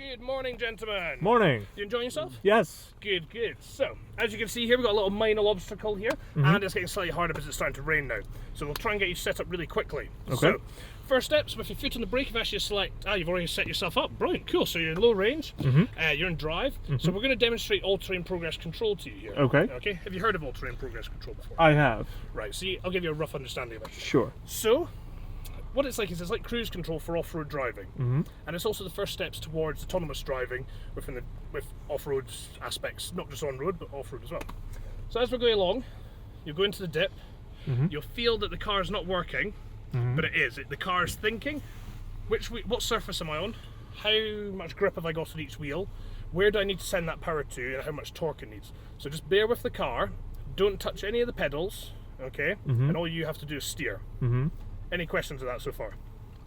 Good morning, gentlemen. Morning. You enjoying yourself? Yes. Good, good. So, as you can see here, we've got a little minor obstacle here, and it's getting slightly harder because it's starting to rain now. So we'll try and get you set up really quickly. Okay. So, first steps, with your foot on the brake, you've actually you've already set yourself up. Brilliant, cool. So you're in low range, you're in drive. So we're going to demonstrate all-terrain progress control to you here. Okay. Okay. Have you heard of all-terrain progress control before? I have. Right, so I'll give you a rough understanding of it. Sure. So, what it's like is it's like cruise control for off-road driving, and it's also the first steps towards autonomous driving with off-road aspects, not just on-road but off-road as well. So as we're going along, you go into the dip, you'll feel that the car is not working, but it is. The car is thinking, what surface am I on? How much grip have I got on each wheel? Where do I need to send that power to, and how much torque it needs? So just bear with the car, don't touch any of the pedals, okay? And all you have to do is steer. Any questions of that so far?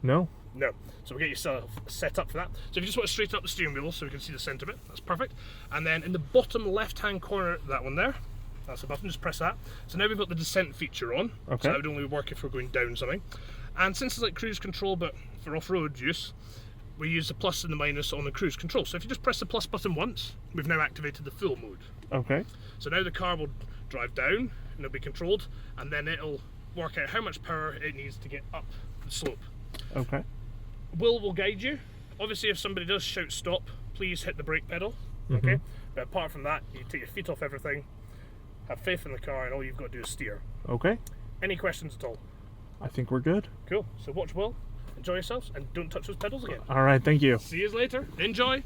No. No. So we'll get yourself set up for that. So if you just want to straighten up the steering wheel so we can see the centre of it, that's perfect. And then in the bottom left-hand corner, that one there, that's the button, just press that. So now we've got the descent feature on. Okay. So that would only work if we're going down something. And since it's like cruise control but for off-road use, we use the plus and the minus on the cruise control. So if you just press the plus button once, we've now activated the full mode. Okay. So now the car will drive down and it'll be controlled, and then it'll work out how much power it needs to get up the slope. Okay. Will guide you. Obviously, if somebody does shout stop, please hit the brake pedal. Okay. But apart from that, you take your feet off everything, have faith in the car, and all you've got to do is steer. Okay. Any questions at all? I think we're good. Cool. So watch well, enjoy yourselves, and don't touch those pedals again. All right. Thank you. See you later. Enjoy.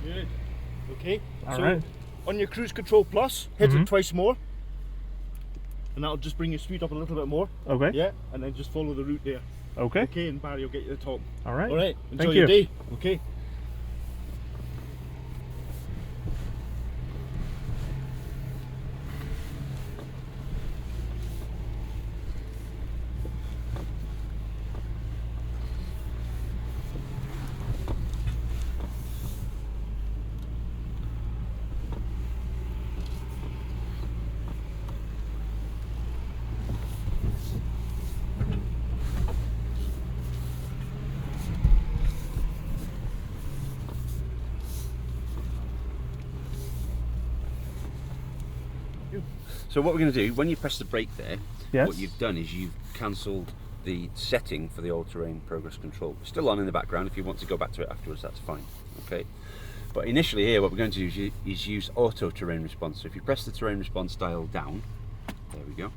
Good. Okay. All so right. on your cruise control plus, hit it twice more, and that'll just bring your speed up a little bit more. Okay. Yeah, and then just follow the route there. Okay. Okay, and Barry will get you to the top. All right. All right. Enjoy Thank your you. day. Okay. So what we're going to do, when you press the brake there, Yes. what you've done is you've cancelled the setting for the all-terrain progress control. It's still on in the background. If you want to go back to it afterwards, that's fine. Okay. But initially here, what we're going to do is use auto terrain response. So if you press the terrain response dial down, there we go.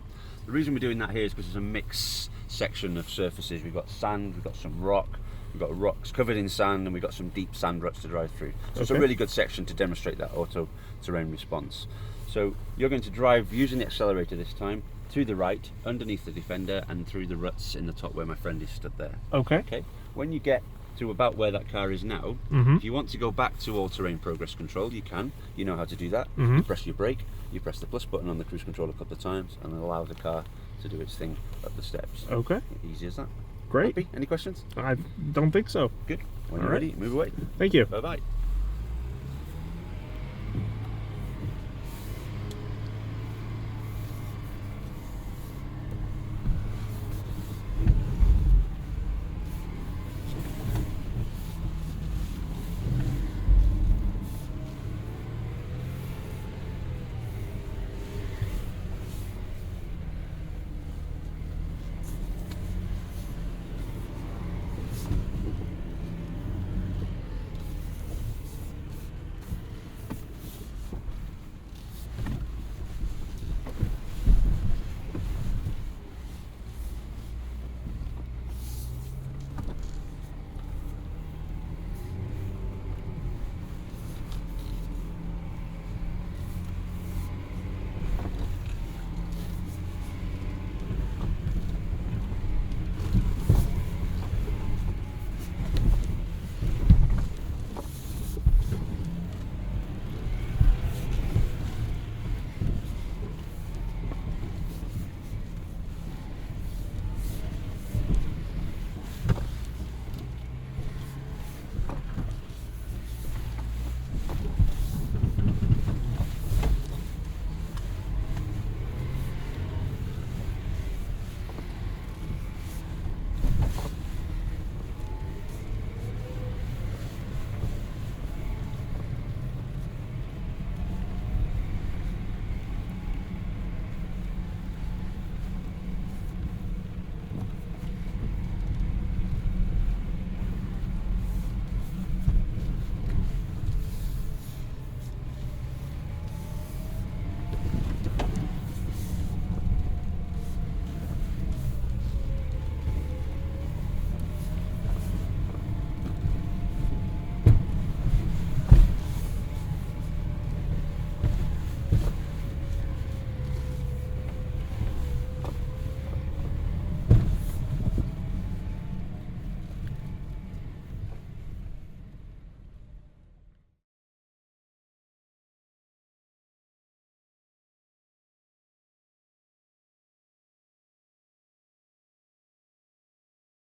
The reason we're doing that here is because there's a mixed section of surfaces. We've got sand, we've got some rock, we've got rocks covered in sand, and we've got some deep sand ruts to drive through. So it's a really good section to demonstrate that auto terrain response. So you're going to drive using the accelerator this time to the right, underneath the Defender, and through the ruts in the top where my friend is stood there. Okay. Okay. When you get to about where that car is now, if you want to go back to all-terrain progress control, you can. You know how to do that. You press your brake, you press the plus button on the cruise control a couple of times, and it allows the car to do its thing up the steps. Okay. Easy as that. Great. Happy? Any questions? I don't think so. Good. When All you're right. ready, move away. Thank you. Bye-bye.